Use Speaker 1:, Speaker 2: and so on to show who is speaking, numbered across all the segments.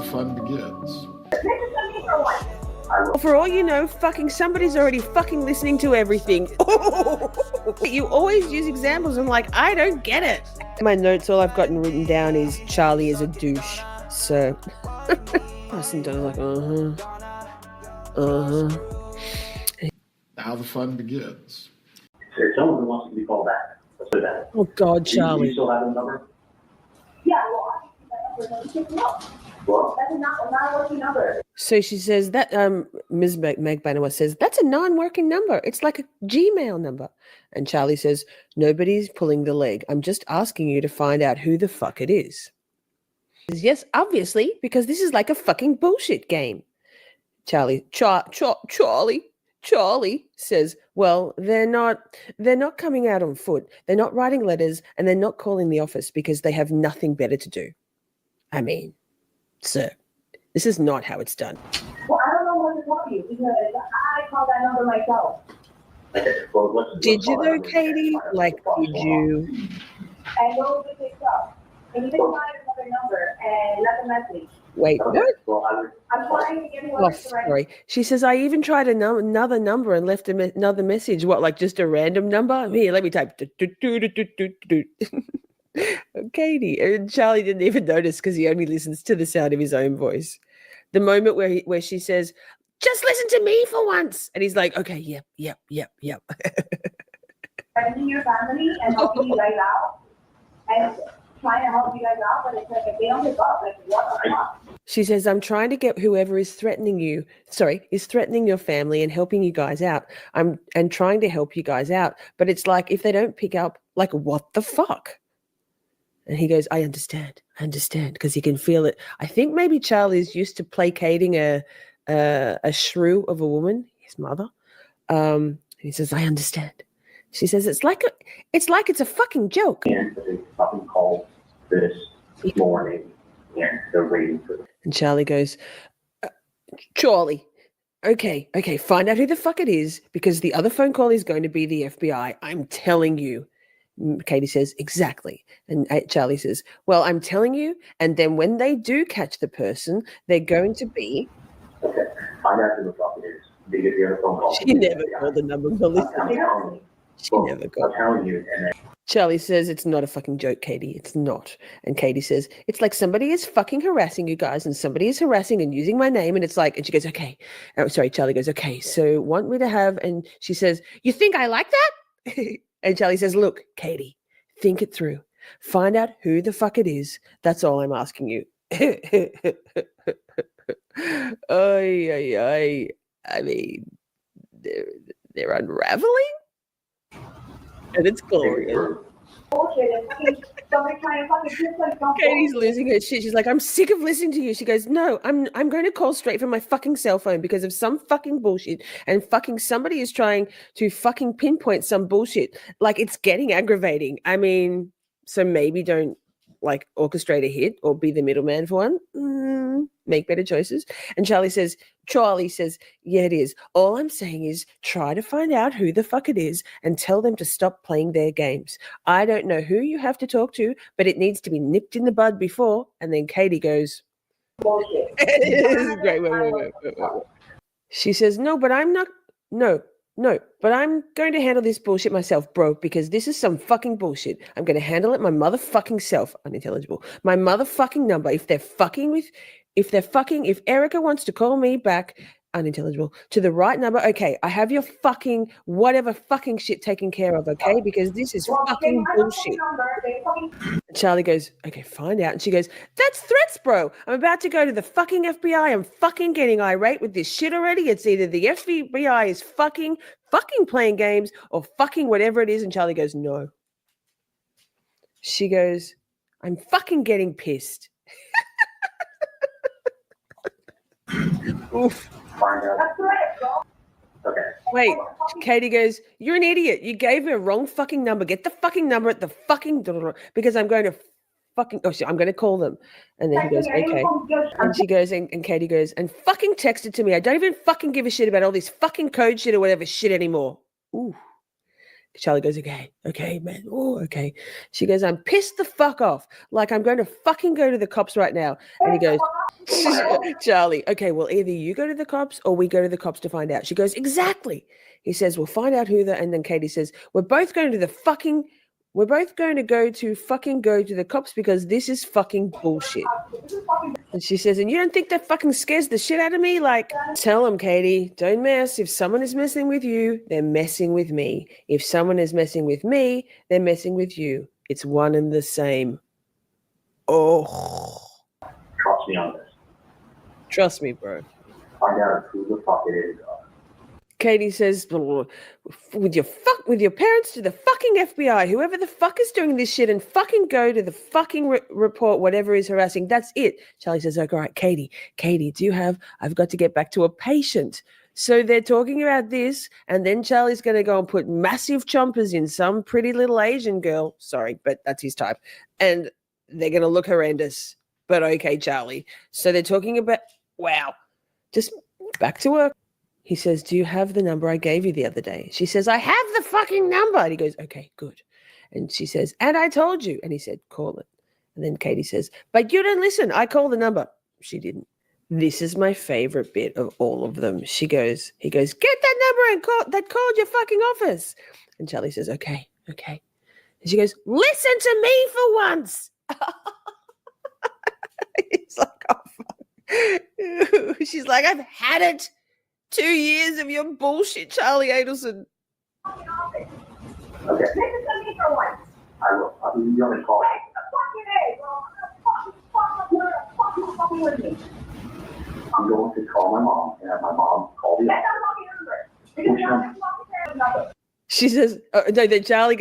Speaker 1: the fun begins.
Speaker 2: For all you know, fucking somebody's already fucking listening to everything. You always use examples. I'm like, I don't get it. My notes, all I've gotten written down is Charlie is a douche. So, listen to like,
Speaker 1: Now the fun begins.
Speaker 3: There's someone who wants to be called back. Let's do that.
Speaker 2: Oh God, Charlie.
Speaker 3: Do you still have the number?
Speaker 4: Yeah, well, that's not a working number.
Speaker 2: So she says that Ms. Meg Banowa says that's a non-working number. It's like a Gmail number. And Charlie says, nobody's pulling the leg. I'm just asking you to find out who the fuck it is. Yes, obviously, because this is like a fucking bullshit game. Charlie says, well, they're not coming out on foot. They're not writing letters and they're not calling the office because they have nothing better to do. I mean, sir, this is not how it's done.
Speaker 4: Well, I don't know what to tell you because I called that number myself.
Speaker 2: Did you though, Katie? Like, did you?
Speaker 4: And no one picked up. And you didn't find another number and left a message.
Speaker 2: Wait, what?
Speaker 4: I'm trying to get you
Speaker 2: Oh, sorry. She says, I even tried another number and left another message. What, like just a random number? Here, let me type. Katie. And Charlie didn't even notice because he only listens to the sound of his own voice. The moment where she says, just listen to me for once. And he's like, okay, yep.
Speaker 4: Friending your family and helping you guys out. And trying to help you guys out, but it's like if they don't pick up, like what the fuck?
Speaker 2: She says, I'm trying to get whoever is threatening your family and helping you guys out. And trying to help you guys out. But it's like, if they don't pick up, like, what the fuck? And he goes, I understand, because he can feel it. I think maybe Charlie's used to placating a shrew of a woman, his mother. He says, I understand. She says, it's like it's a fucking joke.
Speaker 3: And they fucking called this morning, and they're waiting for them.
Speaker 2: And Charlie goes, Charlie, okay, find out who the fuck it is, because the other phone call is going to be the FBI. I'm telling you. Katie says, exactly. And Charlie says, well, I'm telling you, and then when they do catch the person, they're going to be...
Speaker 3: Okay, find out who the fuck it is. They get the other phone call.
Speaker 2: She never called the number, Melissa.
Speaker 3: I'm telling you. And then
Speaker 2: Charlie says, it's not a fucking joke, Katie. It's not. And Katie says, it's like somebody is fucking harassing you guys and somebody is harassing and using my name. And it's like, and she goes, okay. Oh, sorry, Charlie goes, okay, so want me to have, and she says, you think I like that? And Charlie says, look, Katie, think it through. Find out who the fuck it is. That's all I'm asking you. I mean, they're unraveling? And it's glorious. Katie's losing her shit. She's like, I'm sick of listening to you. She goes, no, I'm going to call straight from my fucking cell phone because of some fucking bullshit. And fucking somebody is trying to fucking pinpoint some bullshit. Like, it's getting aggravating. I mean, so maybe don't like orchestrate a hit or be the middleman for one. Make better choices. And Charlie says, yeah, it is. All I'm saying is try to find out who the fuck it is and tell them to stop playing their games. I don't know who you have to talk to, but it needs to be nipped in the bud before. And then Katie goes,
Speaker 4: bullshit.
Speaker 2: This is great. Wait. She says, no, but I'm going to handle this bullshit myself, bro, because this is some fucking bullshit. I'm going to handle it my motherfucking self. Unintelligible. My motherfucking number. If Erica wants to call me back, unintelligible, to the right number, okay, I have your fucking whatever fucking shit taken care of, okay? Because this is fucking bullshit. And Charlie goes, okay, find out. And she goes, that's threats, bro. I'm about to go to the fucking FBI. I'm fucking getting irate with this shit already. It's either the FBI is fucking playing games or fucking whatever it is. And Charlie goes, no. She goes, I'm fucking getting pissed. Oof.
Speaker 3: okay.
Speaker 2: Wait, Katie goes, you're an idiot. You gave me a wrong fucking number. Get the fucking number at the fucking, because I'm going to fucking, I'm going to call them. And then he goes, okay. And she goes, and Katie goes, and fucking text it to me. I don't even fucking give a shit about all this fucking code shit or whatever shit anymore. Ooh. Charlie goes, okay, man. Oh, okay. She goes, I'm pissed the fuck off. Like, I'm going to fucking go to the cops right now. And he goes, Charlie, okay, well, either you go to the cops or we go to the cops to find out. She goes, exactly. He says, we'll find out who and then Katie says, we're both going to go to the cops because this is fucking bullshit. And she says, and you don't think that fucking scares the shit out of me? Like, tell them, Katie, don't mess. If someone is messing with you, they're messing with me. If someone is messing with me, they're messing with you. It's one and the same. Oh.
Speaker 3: Trust me on this.
Speaker 2: Trust me, bro.
Speaker 3: Find out who the fuck it is.
Speaker 2: Katie says, with your parents to the fucking FBI, whoever the fuck is doing this shit, and fucking go to the fucking report whatever is harassing. That's it. Charlie says, okay, all right, Katie, I've got to get back to a patient. So they're talking about this, and then Charlie's going to go and put massive chompers in some pretty little Asian girl. Sorry, but that's his type. And they're going to look horrendous. But okay, Charlie. So they're talking about, wow, just back to work. He says, do you have the number I gave you the other day? She says, I have the fucking number. And he goes, okay, good. And she says, and I told you. And he said, call it. And then Katie says, but you didn't listen. I called the number. She didn't. This is my favorite bit of all of them. He goes, get that number and called your fucking office. And Charlie says, okay. And she goes, listen to me for once. He's like, oh, fuck. She's like, I've had it. 2 years of your bullshit, Charlie Adelson.
Speaker 3: Okay.
Speaker 4: Listen to me for once.
Speaker 3: I will. You want me to call
Speaker 4: Fucking with me.
Speaker 3: I'm going to call my mom and have my mom call the
Speaker 4: That's
Speaker 3: office.
Speaker 4: not fucking number.
Speaker 2: She says, no, then Charlie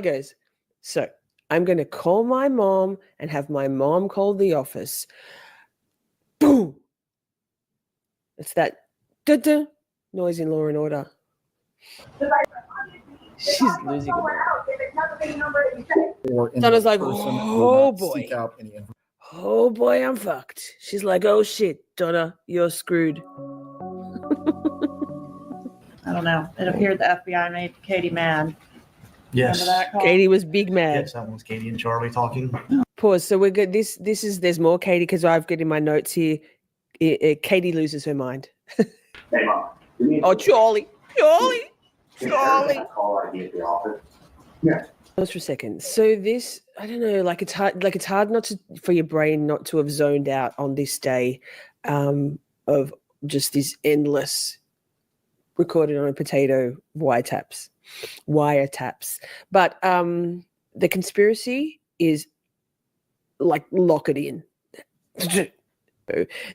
Speaker 2: goes, so I'm going to call my mom and have my mom call the office. Boom. It's that da-da noise in Law and Order. She's losing it. Donna's like, oh boy. Oh boy, I'm fucked. She's like, oh shit, Donna, you're screwed.
Speaker 5: I don't know. It appeared the FBI made Katie mad.
Speaker 6: Yes.
Speaker 5: Remember that call?
Speaker 2: Katie was big mad.
Speaker 6: Yes, that was Katie and Charlie talking.
Speaker 2: Pause. So we're good. There's more Katie because I've got in my notes here. Katie loses her mind.
Speaker 3: Hey, Mom.
Speaker 2: Oh, Charlie.
Speaker 3: Call ID at the office. Yeah.
Speaker 2: Pause for a second. So this, I don't know, like it's hard not to, for your brain not to have zoned out on this day of just this endless recorded on a potato wiretaps. But the conspiracy is like, lock it in.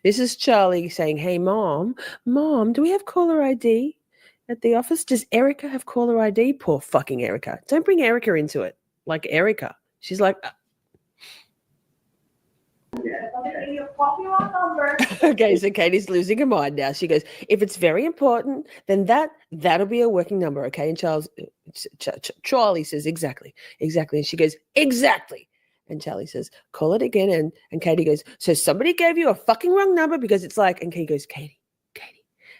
Speaker 2: This is Charlie saying, hey, Mom, do we have caller ID at the office? Does Erica have caller ID? Poor fucking Erica. Don't bring Erica into it. Like Erica. She's like, okay, so Katie's losing her mind now. She goes, if it's very important, then that'll be a working number, okay? And Charlie says, exactly. And she goes, exactly. And Charlie says, call it again. And Katie goes, so somebody gave you a fucking wrong number because it's like, and Katie goes, Katie.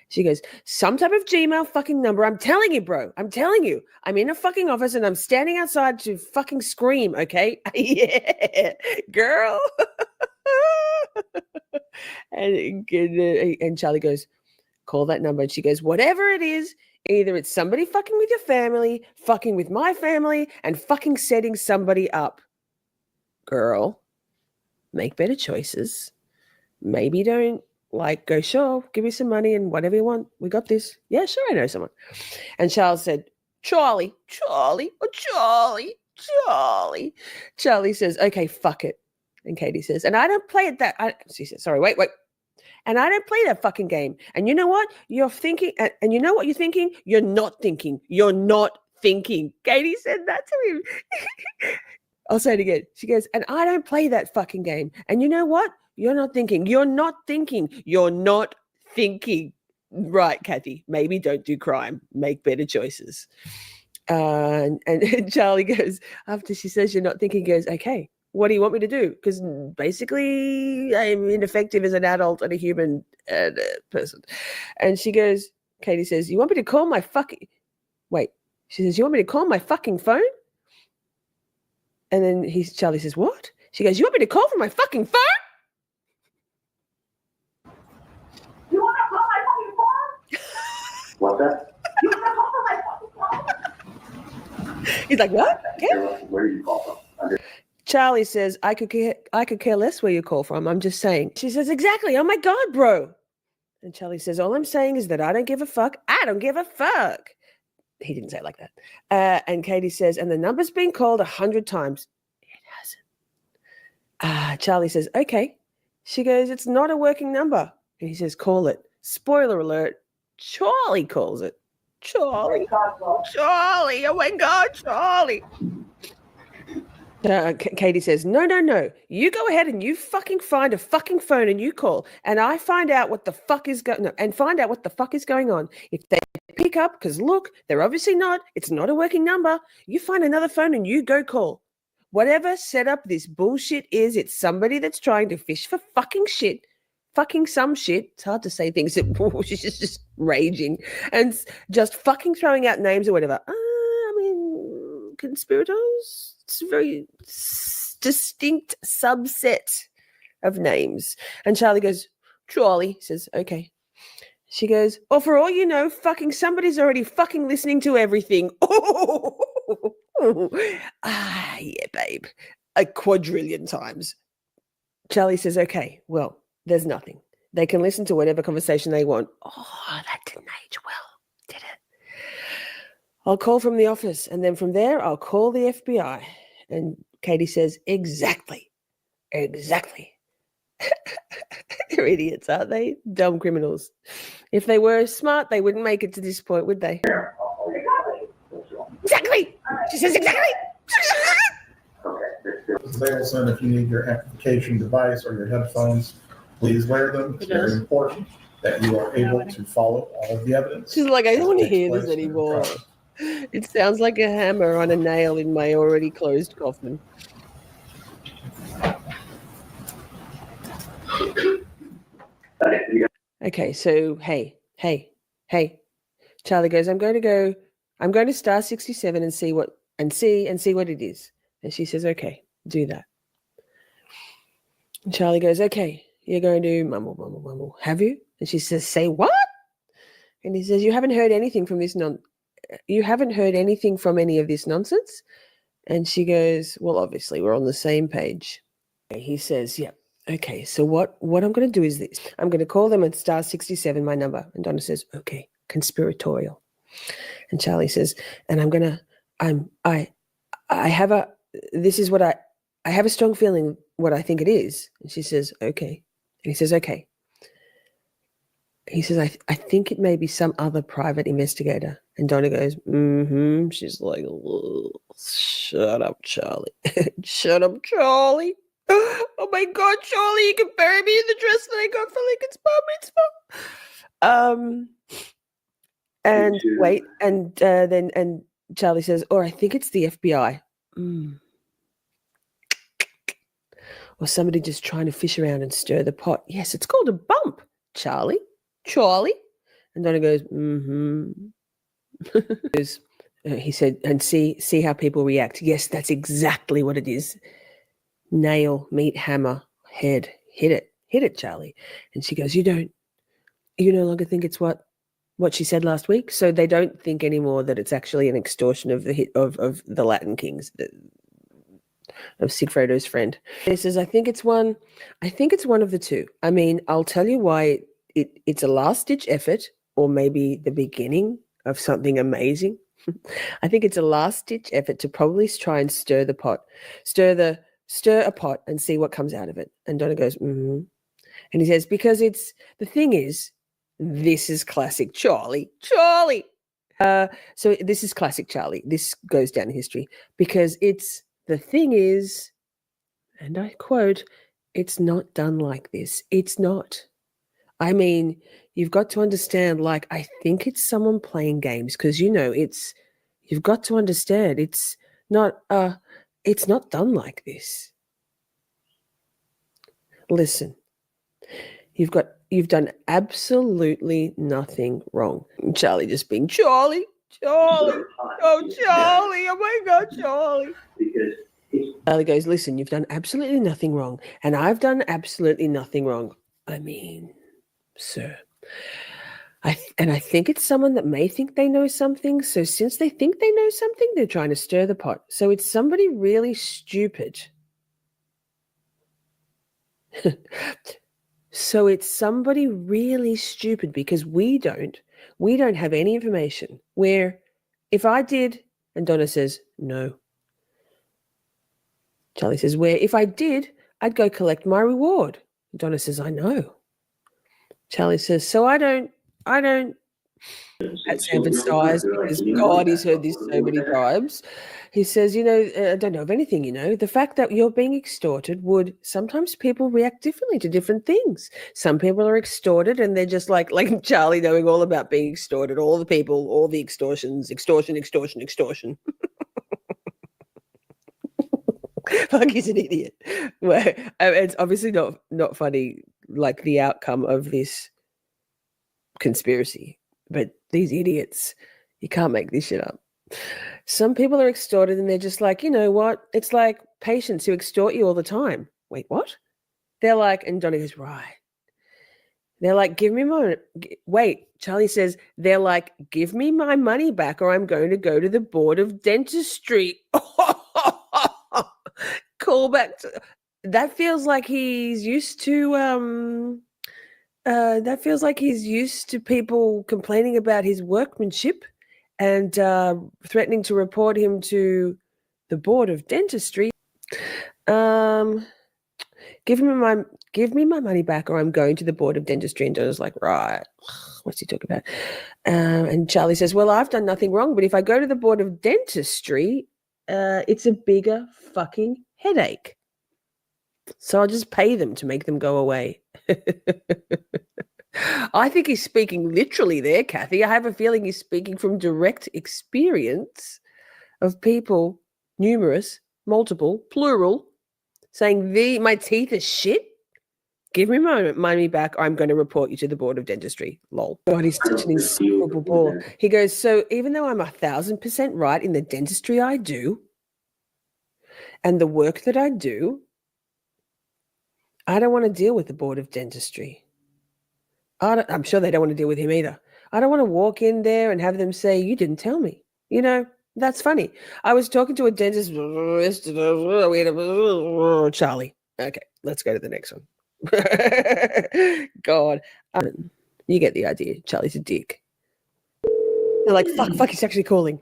Speaker 2: She goes, some type of Gmail fucking number. I'm telling you, bro. I'm telling you. I'm in a fucking office and I'm standing outside to fucking scream, okay? Yeah, girl. And Charlie goes, call that number. And she goes, whatever it is, either it's somebody fucking with your family, fucking with my family, and fucking setting somebody up. Girl, make better choices. Maybe don't go, sure, give me some money and whatever you want. We got this. Yeah, sure, I know someone. And Charles said, Charlie. Charlie says, okay, fuck it. And Katie says, and I don't play at that. She says, sorry, wait. And I don't play that fucking game. And you know what? You're thinking, and you know what you're thinking? You're not thinking. Katie said that to him. I'll say it again. She goes, and I don't play that fucking game. And you know what? You're not thinking. Right, Kathy. Maybe don't do crime. Make better choices. And Charlie goes, after she says you're not thinking, he goes, okay, what do you want me to do? Because basically I'm ineffective as an adult and a human person. And she goes, Katie says, you want me to call my fucking... Wait, She says, you want me to call my fucking phone? And then Charlie says, what? She goes, you want me to call from my fucking phone?
Speaker 4: You want to call my fucking phone?
Speaker 3: What's that?
Speaker 4: You want to call from my fucking phone?
Speaker 2: He's like, what? Okay.
Speaker 3: Where do you call from?
Speaker 2: Charlie says, I could care less where you call from. I'm just saying. She says, exactly. Oh my God, bro. And Charlie says, all I'm saying is that I don't give a fuck. I don't give a fuck. He didn't say it like that. And Katie says, and the number's been called 100 times. It hasn't. Charlie says, okay. She goes, it's not a working number. And he says, call it. Spoiler alert. Charlie calls it. Charlie. Charlie. Oh my God, Charlie. Katie says, no. You go ahead and you fucking find a fucking phone and you call, and I find out what the fuck is going on. If they pick up, because look, they're obviously not. It's not a working number. You find another phone and you go call. Whatever setup this bullshit is, it's somebody that's trying to fish for fucking shit. Fucking some shit. It's hard to say things that she's just raging and just fucking throwing out names or whatever. I mean, conspirators. It's a very distinct subset of names. And Charlie goes, Charlie says, okay. She goes, oh, for all you know, fucking somebody's already fucking listening to everything. Yeah, babe. A quadrillion times. Charlie says, okay, well, there's nothing. They can listen to whatever conversation they want. Oh, that didn't age well, did it? I'll call from the office, and then from there, I'll call the FBI. And Katie says, exactly. They're idiots, aren't they? Dumb criminals. If they were smart, they wouldn't make it to this point, would they? Exactly. She says exactly.
Speaker 1: Salesman, if you need your amplification device or your headphones, please wear them. It's very important that you are able to follow all of the evidence.
Speaker 2: She's like, I don't want to hear this anymore. It sounds like a hammer on a nail in my already closed coffin. Okay, so hey. Charlie goes, I'm going to star 67 and see what it is. And she says, okay, do that. And Charlie goes, okay, you're going to mumble. Have you? And she says, say what? And he says, you haven't heard anything from any of this nonsense? And she goes, well, obviously we're on the same page. And he says, yeah. Okay, so what I'm going to do is this. I'm going to call them at star 67, my number. And Donna says, okay, conspiratorial. And Charlie says, and I have a strong feeling what I think it is. And she says, okay. And he says, okay. He says, I think it may be some other private investigator. And Donna goes, mm-hmm. She's like, shut up, Charlie. Shut up, Charlie. Oh my God, Charlie, you can bury me in the dress that I got for Lincoln's bar mitzvah. And wait, and then Charlie says, or I think it's the FBI. Or somebody just trying to fish around and stir the pot. Yes, it's called a bump, Charlie. And Donna goes, mm-hmm. He said, and see how people react. Yes, that's exactly what it is. Nail, meat, hammer, head. Hit it, Charlie. And she goes, you no longer think it's what she said last week? So they don't think anymore that it's actually an extortion of the Latin kings, of Sigfredo's friend. He says, I think it's one of the two. I mean, I'll tell you why it's a last-ditch effort, or maybe the beginning of something amazing. I think it's a last-ditch effort to probably try and stir a pot and see what comes out of it. And Donna goes, mm-hmm. And he says, because the thing is, this is classic Charlie. So this is classic Charlie. This goes down in history because the thing is, and I quote, it's not done like this. It's not. I mean, you've got to understand, like, I think it's someone playing games because, you've got to understand it's not done like this. Listen, you've done absolutely nothing wrong. Charlie just being Charlie. Charlie. Oh, Charlie. Oh, my God, Charlie.
Speaker 3: Because
Speaker 2: Charlie goes, listen, you've done absolutely nothing wrong, and I've done absolutely nothing wrong. I mean, sir. I think it's someone that may think they know something. So since they think they know something, they're trying to stir the pot. So it's somebody really stupid. So it's somebody really stupid because we don't have any information. Where if I did, and Donna says, no. Charlie says, where if I did, I'd go collect my reward. Donna says, I know. Charlie says, so I don't. That's emphasized because God, he's heard this so many times. He says, I don't know of anything, the fact that you're being extorted sometimes people react differently to different things. Some people are extorted and they're just like Charlie knowing all about being extorted, all the people, all the extortion. Fuck, he's an idiot. Well, it's obviously not funny, like the outcome of this conspiracy. But these idiots, you can't make this shit up. Some people are extorted and they're just like, you know what? It's like patients who extort you all the time. Wait, what? They're like, and Johnny goes, right. They're like, give me my, wait, Charlie says, they're like, give me my money back or I'm going to go to the board of dentistry. Call back to, that feels like he's used to, that feels like he's used to people complaining about his workmanship and threatening to report him to the board of dentistry. Give me my money back or I'm going to the board of dentistry. And Donna's like, right, what's he talking about? And Charlie says, well, I've done nothing wrong, but if I go to the board of dentistry, it's a bigger fucking headache. So I'll just pay them to make them go away. I think he's speaking literally there, Kathy. I have a feeling he's speaking from direct experience of people, numerous, multiple, plural, saying, my teeth are shit. Give me my money back or I'm going to report you to the board of dentistry. Lol. God, he's such an insufferable ball. He goes, so even though I'm 1,000% right in the dentistry I do and the work that I do, I don't want to deal with the board of dentistry. I'm sure they don't want to deal with him either. I don't want to walk in there and have them say, you didn't tell me. That's funny. I was talking to a dentist. Charlie. Okay, let's go to the next one. God. You get the idea. Charlie's a dick. They're like, fuck, he's actually calling.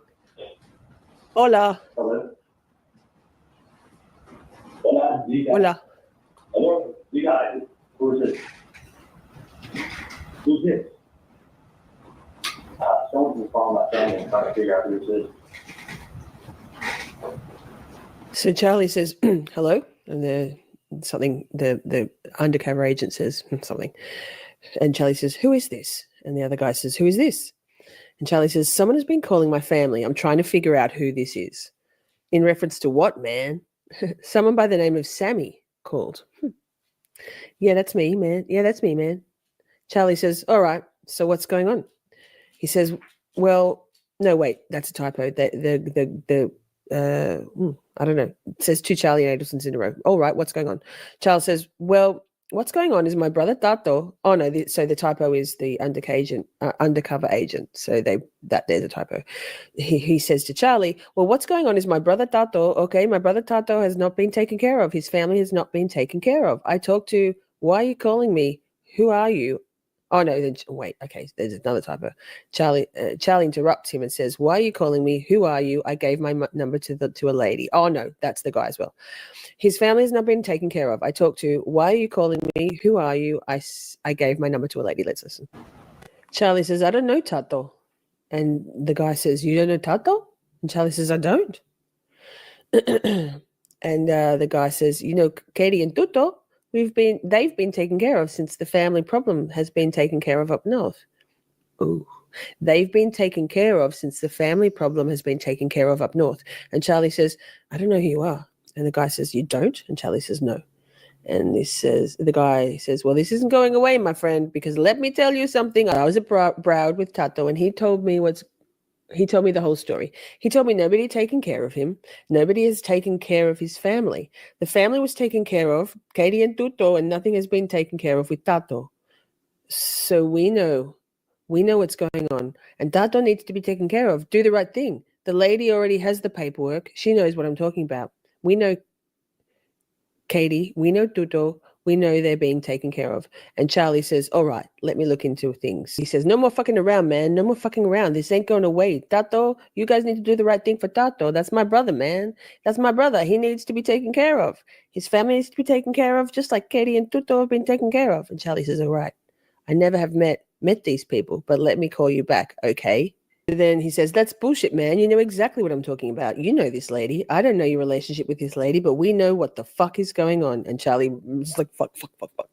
Speaker 2: Hola.
Speaker 3: Hello?
Speaker 2: Hola.
Speaker 3: Hello? You got it. Who's this? Who's this? Someone's calling my family and trying to figure out who this is.
Speaker 2: So Charlie says, hello. And the undercover agent says something. And Charlie says, who is this? And the other guy says, who is this? And Charlie says, someone has been calling my family. I'm trying to figure out who this is. In reference to what, man? Someone by the name of Sammy called. Yeah, that's me, man. Yeah, that's me, man. Charlie says, all right, so what's going on? He says, well, no, wait, that's a typo. I don't know. It says two Charlie Adelsons in a row. All right, what's going on? Charles says, well, what's going on is my brother Tato. Oh no, so the typo is the undercover agent. So there's a typo. He says to Charlie, well, what's going on is my brother Tato. Okay, my brother Tato has not been taken care of. His family has not been taken care of. I talked to. Why are you calling me? Who are you? Oh no, then wait. Okay, there's another typo. Charlie interrupts him and says, "Why are you calling me? Who are you?" I gave my number to a lady. Oh no, that's the guy as well. His family has not been taken care of. I talked to. Why are you calling me? Who are you? I gave my number to a lady. Let's listen. Charlie says, "I don't know Tato," and the guy says, "You don't know Tato?" And Charlie says, "I don't." And the guy says, "You know, Katie and Tuto. They've been taken care of since the family problem has been taken care of up north." Ooh. They've been taken care of since the family problem has been taken care of up north. And Charlie says, "I don't know who you are." And the guy says, "You don't?" And Charlie says, "No." And the guy says, "Well, this isn't going away, my friend, because let me tell you something. I was at Broward with Tato and he told me He told me the whole story. He told me nobody had taken care of him. Nobody has taken care of his family. The family was taken care of, Katie and Tuto, and nothing has been taken care of with Tato. So we know what's going on. And Tato needs to be taken care of. Do the right thing. The lady already has the paperwork. She knows what I'm talking about. We know Katie. We know Tuto. We know they're being taken care of. And Charlie says, all right, let me look into things. He says, no more fucking around, man. No more fucking around. This ain't going away. Tato, you guys need to do the right thing for Tato. That's my brother, man. That's my brother. He needs to be taken care of. His family needs to be taken care of, just like Katie and Tuto have been taken care of. And Charlie says, all right, I never have met these people, but let me call you back, okay? Then he says, that's bullshit, man. You know exactly what I'm talking about. You know this lady. I don't know your relationship with this lady, but we know what the fuck is going on. And Charlie was like, fuck.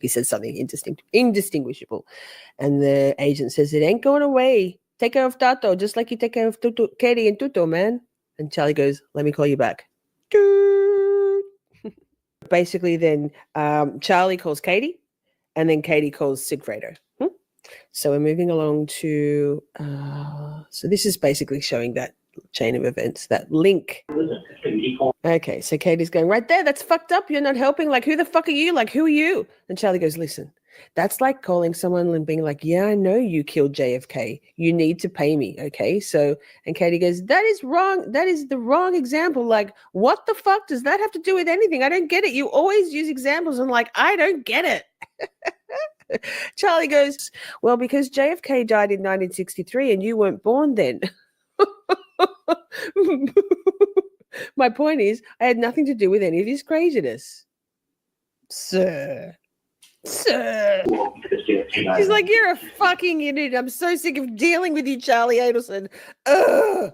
Speaker 2: He says something indistinguishable. And the agent says, it ain't going away. Take care of Tato, just like you take care of Katie and Tuto, man. And Charlie goes, let me call you back. Basically, then Charlie calls Katie, and then Katie calls Sigfredo. So we're moving along to, so this is basically showing that chain of events, that link. Okay, so Katie's going, right there, that's fucked up. You're not helping. Like, who the fuck are you? Like, who are you? And Charlie goes, listen, that's like calling someone and being like, yeah, I know you killed JFK. You need to pay me, okay? So, and Katie goes, that is wrong. That is the wrong example. Like, what the fuck does that have to do with anything? I don't get it. You always use examples and like, I don't get it. Charlie goes, well, because JFK died in 1963 and you weren't born then. My point is, I had nothing to do with any of this craziness. Sir. She's like, you're a fucking idiot. I'm so sick of dealing with you, Charlie Adelson. Ugh.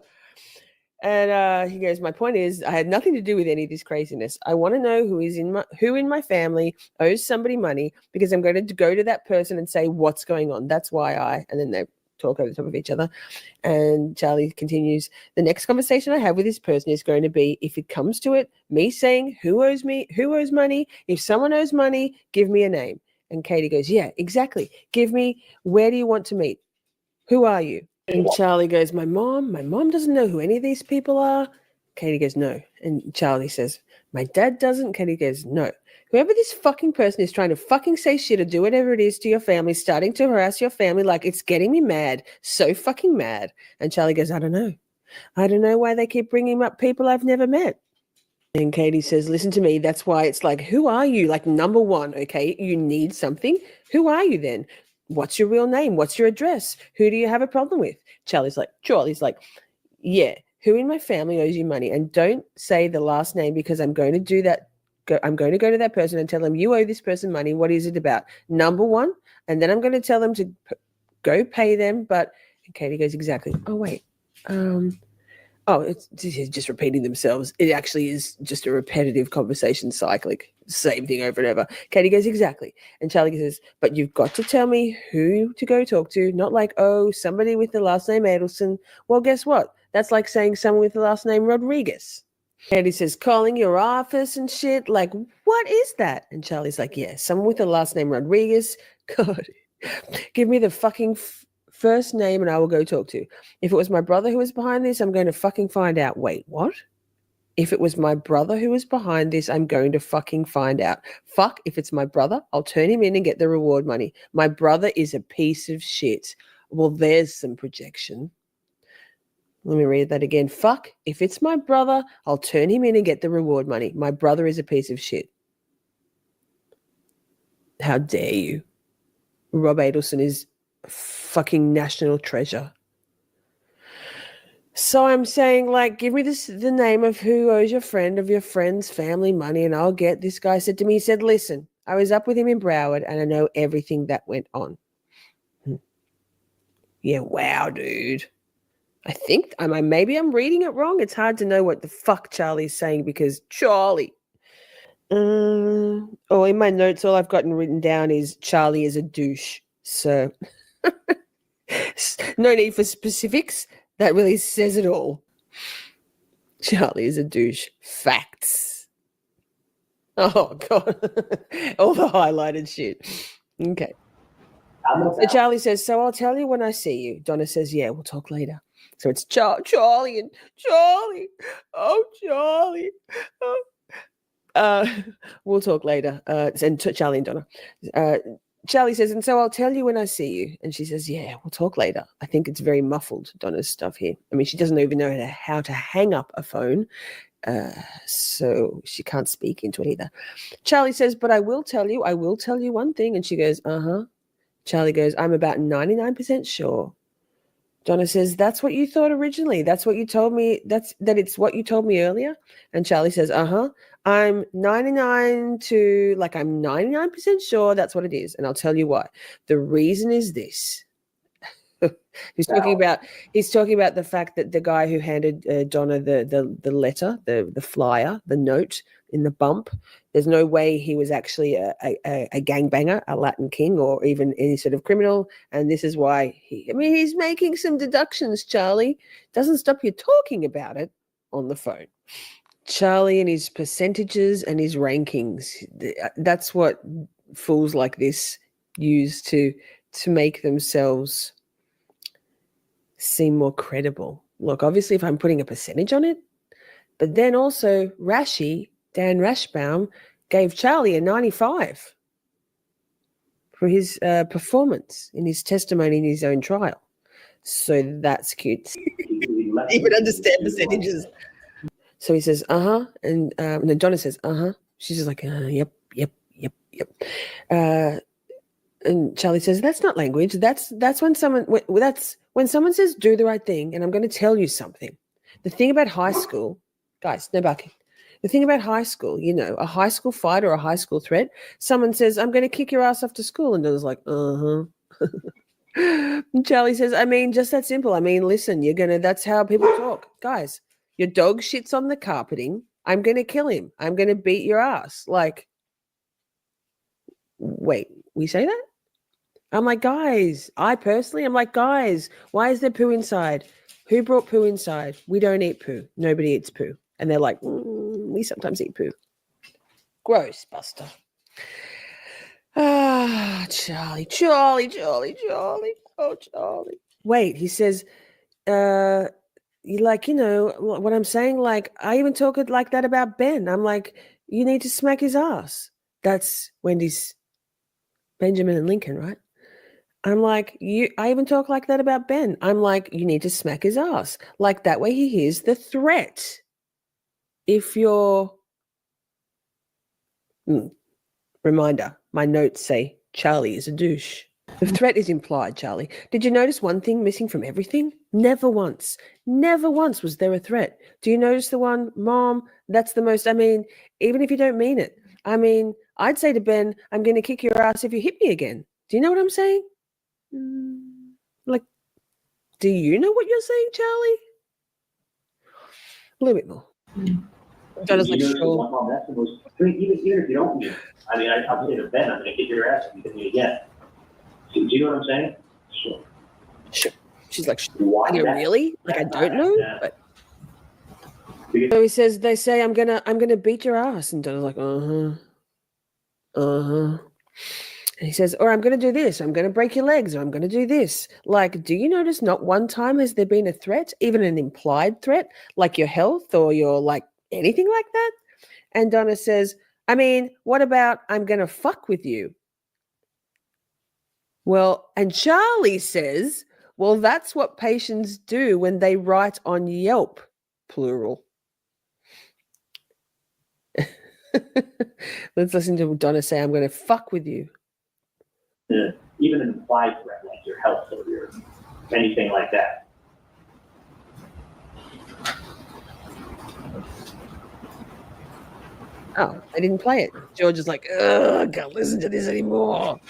Speaker 2: And he goes, my point is, I had nothing to do with any of this craziness. I want to know who in my family owes somebody money, because I'm going to go to that person and say, what's going on? That's why and then they talk over the top of each other. And Charlie continues, the next conversation I have with this person is going to be, if it comes to it, me saying who owes money. If someone owes money, give me a name. And Katie goes, yeah, exactly. Give me, where do you want to meet? Who are you? And Charlie goes, my mom doesn't know who any of these people are. Katie goes, no. And Charlie says, my dad doesn't. Katie goes, no. Whoever this fucking person is trying to fucking say shit or do whatever it is to your family, starting to harass your family, like, it's getting me mad. So fucking mad. And Charlie goes, I don't know. I don't know why they keep bringing up people I've never met. And Katie says, listen to me. That's why it's like, who are you? Like, number one, okay? You need something. Who are you then? What's your real name? What's your address? Who do you have a problem with? Charlie's like, yeah, who in my family owes you money? And don't say the last name, because I'm going to do that. I'm going to go to that person and tell them, you owe this person money. What is it about? Number one. And then I'm going to tell them to go pay them. But Katie goes, exactly. Oh, wait. It's just repeating themselves. It actually is just a repetitive conversation, cyclic, same thing over and over. Katie goes, exactly. And Charlie says, but you've got to tell me who to go talk to, not like, oh, somebody with the last name Adelson. Well, guess what? That's like saying someone with the last name Rodriguez. Katie says, calling your office and shit. Like, what is that? And Charlie's like, yeah, someone with the last name Rodriguez. God, give me the fucking first name and I will go talk to. If it was my brother who was behind this, I'm going to fucking find out. Wait, what? If it was my brother who was behind this, I'm going to fucking find out. Fuck, if it's my brother, I'll turn him in and get the reward money. My brother is a piece of shit. Well, there's some projection. Let me read that again. Fuck, if it's my brother, I'll turn him in and get the reward money. My brother is a piece of shit. How dare you? Rob Adelson is fucking national treasure. So I'm saying, like, give me the name of who owes your friend of your friend's family money, and I'll get. This guy said to me, he said, listen, I was up with him in Broward and I know everything that went on. Yeah, wow, dude. I think maybe I'm reading it wrong. It's hard to know what the fuck Charlie's saying, because Charlie. In my notes, all I've gotten written down is Charlie is a douche. So no need for specifics. That really says it all. Charlie is a douche. Facts. Oh, God. All the highlighted shit. Okay. So Charlie says, so I'll tell you when I see you. Donna says, yeah, we'll talk later. So it's Charlie and Charlie. Oh, Charlie. Oh. We'll talk later. And Charlie and Donna. Charlie says, and so I'll tell you when I see you. And she says, yeah, we'll talk later. I think it's very muffled, Donna's stuff here. I mean, she doesn't even know how to hang up a phone. So she can't speak into it either. Charlie says, but I will tell you one thing. And she goes, uh-huh. Charlie goes, I'm about 99% sure. Donna says, that's what you thought originally. That's what you told me. That it's what you told me earlier. And Charlie says, uh-huh. I'm 99% sure that's what it is. And I'll tell you why. The reason is this. He's talking about the fact that the guy who handed Donna the letter, the flyer, the note in the bump, there's no way he was actually a gangbanger, a Latin king, or even any sort of criminal. And this is why he's making some deductions, Charlie. Doesn't stop you talking about it on the phone. Charlie and his percentages and his rankings. That's what fools like this use to make themselves seem more credible. Look, obviously, if I'm putting a percentage on it, but then also Dan Rashbaum, gave Charlie a 95 for his performance in his testimony in his own trial. So that's cute. Even understand percentages. So he says, uh-huh. And then Donna says, uh-huh. She's just like, yep. And Charlie says, that's not language. That's when someone says do the right thing. And I'm going to tell you something. The thing about high school, guys, no barking. The thing about high school, a high school fight or a high school threat, someone says, I'm going to kick your ass off to school. And Donna's like, uh-huh. Charlie says, I mean, just that simple. I mean, listen, that's how people talk. Guys, your dog shits on the carpeting. I'm going to kill him. I'm going to beat your ass. Like, wait, we say that? I'm like, guys, I'm like, guys, why is there poo inside? Who brought poo inside? We don't eat poo. Nobody eats poo. And they're like, we sometimes eat poo. Gross, Buster. Ah, Charlie. Oh, Charlie. Wait, he says, what I'm saying, like, I even talk it like that about Ben. I'm like, you need to smack his ass. That's Wendy's Benjamin and Lincoln, right? I'm like, I even talk like that about Ben. I'm like, you need to smack his ass. Like, that way he hears the threat. If you're... Reminder, my notes say Charlie is a douche. The threat is implied, Charlie. Did you notice one thing missing from everything? Never once was there a threat. Do you notice the one, Mom, that's the most, even if you don't mean it. I'd say to Ben, I'm going to kick your ass if you hit me again. Do you know what I'm saying? Like, do you know what you're saying, Charlie? A little bit more. Donna's like, sure.
Speaker 3: Mom, that's the most, even if you don't mean it. I'll say to Ben, I'm going to kick your ass if you hit me again. Do you know what I'm saying?
Speaker 2: Sure. She's like, really? Like, I don't know.
Speaker 3: Yeah.
Speaker 2: But so he says, they say, I'm gonna beat your ass. And Donna's like, uh-huh. And he says, or I'm gonna do this, I'm gonna break your legs, or I'm gonna do this. Like, do you notice not one time has there been a threat, even an implied threat, like your health or your like anything like that? And Donna says, what about I'm gonna fuck with you? Well, and Charlie says, well, that's what patients do when they write on Yelp, plural. Let's listen to Donna say, I'm going to fuck with you.
Speaker 3: Yeah. Even an implied threat, like your health or your anything like that.
Speaker 2: Oh, I didn't play it. George is like, ugh, I can't listen to this anymore.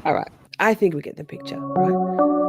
Speaker 2: All right. I think we get the picture, right?